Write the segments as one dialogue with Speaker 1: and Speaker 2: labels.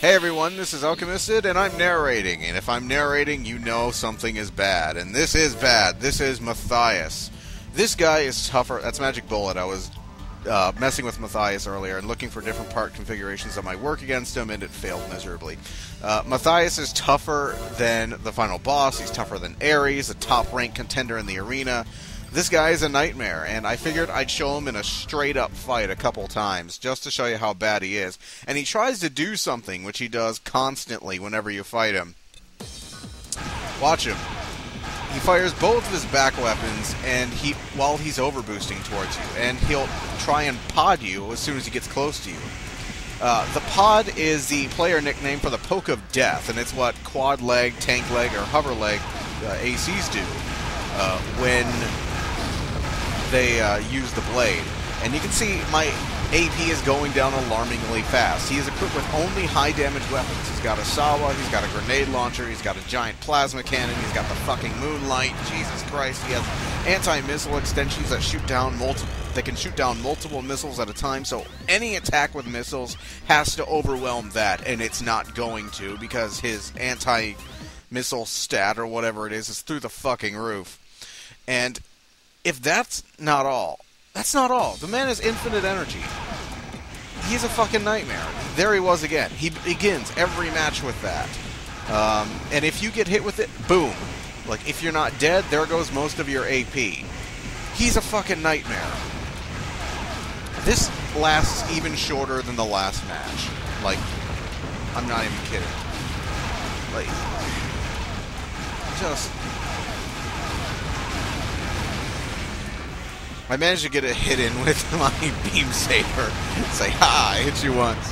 Speaker 1: Hey everyone, this is Alchemisted, and I'm narrating, and if I'm narrating, you know something is bad, and this is bad. This is Matthias. This guy is tougher. That's Magic Bullet. I was messing with Matthias earlier and looking for different part configurations that might work against him, and it failed miserably. Matthias is tougher than the final boss. He's tougher than Ares, a top-ranked contender in the arena. This guy is a nightmare, and I figured I'd show him in a straight-up fight a couple times, just to show you how bad he is. And he tries to do something, which he does constantly whenever you fight him. Watch him. He fires both of his back weapons, and while he's overboosting towards you, and he'll try and pod you as soon as he gets close to you. The pod is the player nickname for the poke of death, and it's what quad leg, tank leg, or hover leg ACs do when they use the blade. And you can see my AP is going down alarmingly fast. He is equipped with only high damage weapons. He's got a Sawa, he's got a grenade launcher, he's got a giant plasma cannon, he's got the fucking moonlight, Jesus Christ. He has anti-missile extensions that shoot down can shoot down multiple missiles at a time, so any attack with missiles has to overwhelm that, and it's not going to, because his anti-missile stat, or whatever it is through the fucking roof. And if that's not all, that's not all. The man has infinite energy. He's a fucking nightmare. There he was again. He begins every match with that. And if you get hit with it, boom. Like, if you're not dead, there goes most of your AP. He's a fucking nightmare. This lasts even shorter than the last match. Like, I'm not even kidding. Like, just... I managed to get a hit in with my beam saber. Say, ha, I hit you once.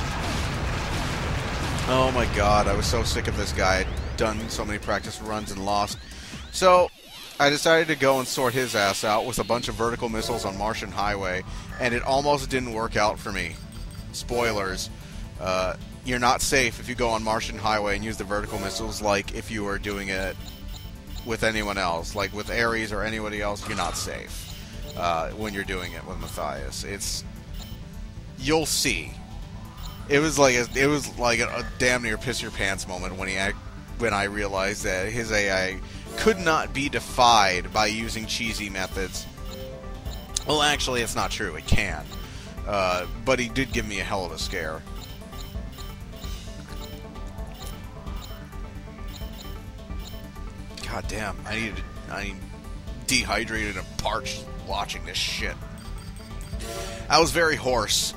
Speaker 1: Oh my god, I was so sick of this guy. I'd done so many practice runs and lost. So, I decided to go and sort his ass out with a bunch of vertical missiles on Martian Highway, and it almost didn't work out for me. Spoilers. You're not safe if you go on Martian Highway and use the vertical missiles like if you were doing it with anyone else. Like with Ares or anybody else, you're not safe. When you're doing it with Matthias, you'll see. It was like a damn near piss your pants moment when I realized that his AI could not be defied by using cheesy methods. Well, actually, it's not true. It can, but he did give me a hell of a scare. God damn! I dehydrated and parched watching this shit. I was very hoarse.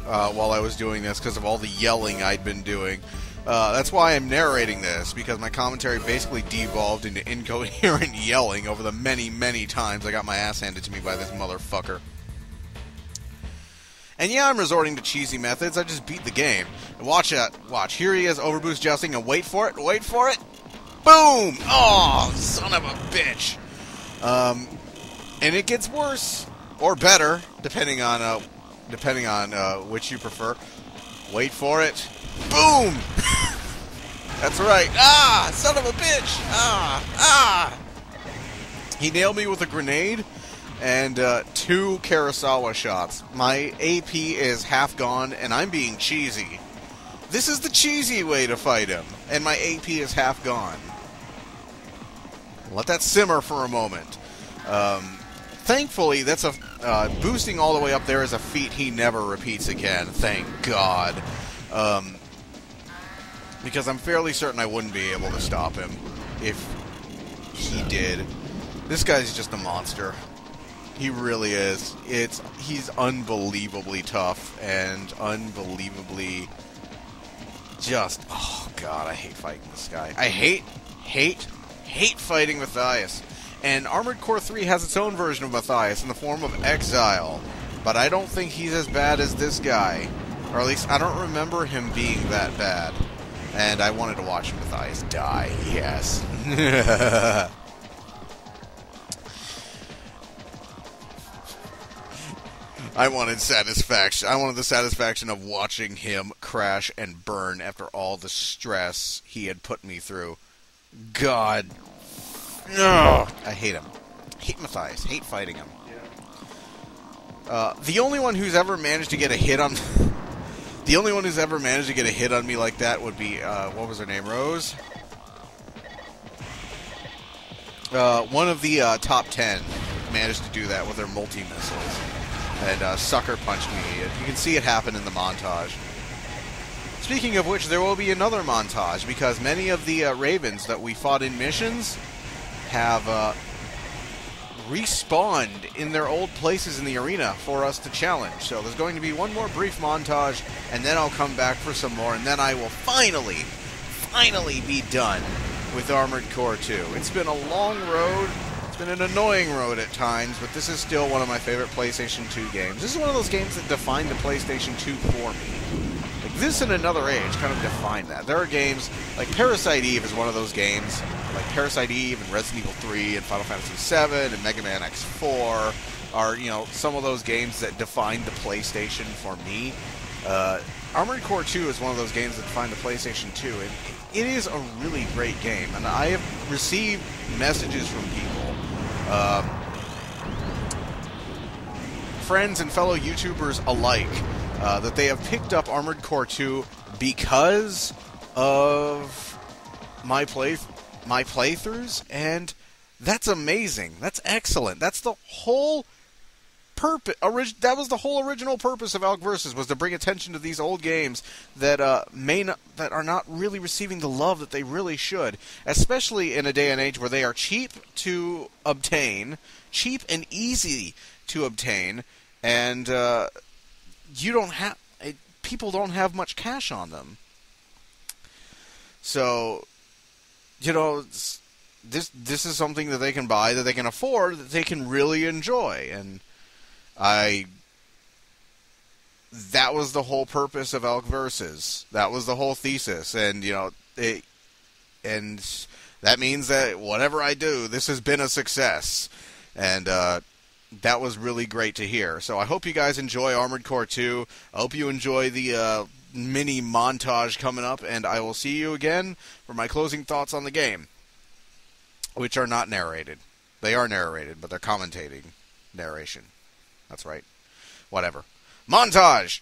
Speaker 1: While I was doing this because of all the yelling I'd been doing. That's why I'm narrating this, because my commentary basically devolved into incoherent yelling over the many, many times I got my ass handed to me by this motherfucker. And yeah, I'm resorting to cheesy methods. I just beat the game. And watch that. Watch. Here he is, overboost jousting, and wait for it. Wait for it. Boom! Oh, son of a bitch. And it gets worse or better, depending on which you prefer. Wait for it. Boom! That's right. Ah, son of a bitch. Ah. He nailed me with a grenade and 2 Kurosawa shots. My AP is half gone, and I'm being cheesy. This is the cheesy way to fight him, and my AP is half gone. Let that simmer for a moment. Thankfully, that's boosting all the way up there is a feat he never repeats again. Thank God. Because I'm fairly certain I wouldn't be able to stop him if he did. This guy's just a monster. He really is. He's unbelievably tough and unbelievably just... Oh, God, I hate fighting this guy. I hate fighting Matthias. And Armored Core 3 has its own version of Matthias in the form of Exile. But I don't think he's as bad as this guy. Or at least I don't remember him being that bad. And I wanted to watch Matthias die. Yes. I wanted satisfaction. I wanted the satisfaction of watching him crash and burn after all the stress he had put me through. God. Ugh. I hate him. Hate Matthias. Hate fighting him. The only one who's ever managed to get a hit on The only one who's ever managed to get a hit on me like that would be, what was her name, Rose? One of the top 10 managed to do that with their multi-missiles. And sucker punched me. You can see it happen in the montage. Speaking of which, there will be another montage, because many of the Ravens that we fought in missions have respawned in their old places in the arena for us to challenge. So there's going to be one more brief montage, and then I'll come back for some more, and then I will finally be done with Armored Core 2. It's been a long road. It's been an annoying road at times, but this is still one of my favorite PlayStation 2 games. This is one of those games that defined the PlayStation 2 for me. Like, this and Another Age kind of define that. There are games, like Parasite Eve is one of those games, like Parasite Eve and Resident Evil 3 and Final Fantasy VII and Mega Man X4 are, you know, some of those games that defined the PlayStation for me. Armored Core 2 is one of those games that defined the PlayStation 2, and it is a really great game, and I have received messages from people, friends and fellow YouTubers alike, that they have picked up Armored Core 2 because of my playthroughs, and that's amazing. That's excellent. That's the whole purpose. That was the whole original purpose of SciFiVersus, was to bring attention to these old games that that are not really receiving the love that they really should, especially in a day and age where they are cheap to obtain, cheap and easy to obtain, and people don't have much cash on them. So, you know, this is something that they can buy, that they can afford, that they can really enjoy, and that was the whole purpose of SciFiVersus. That was the whole thesis, and you know, and that means that whatever I do, this has been a success, and that was really great to hear. So I hope you guys enjoy Armored Core 2. I hope you enjoy the mini montage coming up, and I will see you again for my closing thoughts on the game, which are not narrated. They are narrated, but they're commentating narration. That's right. Whatever. Montage!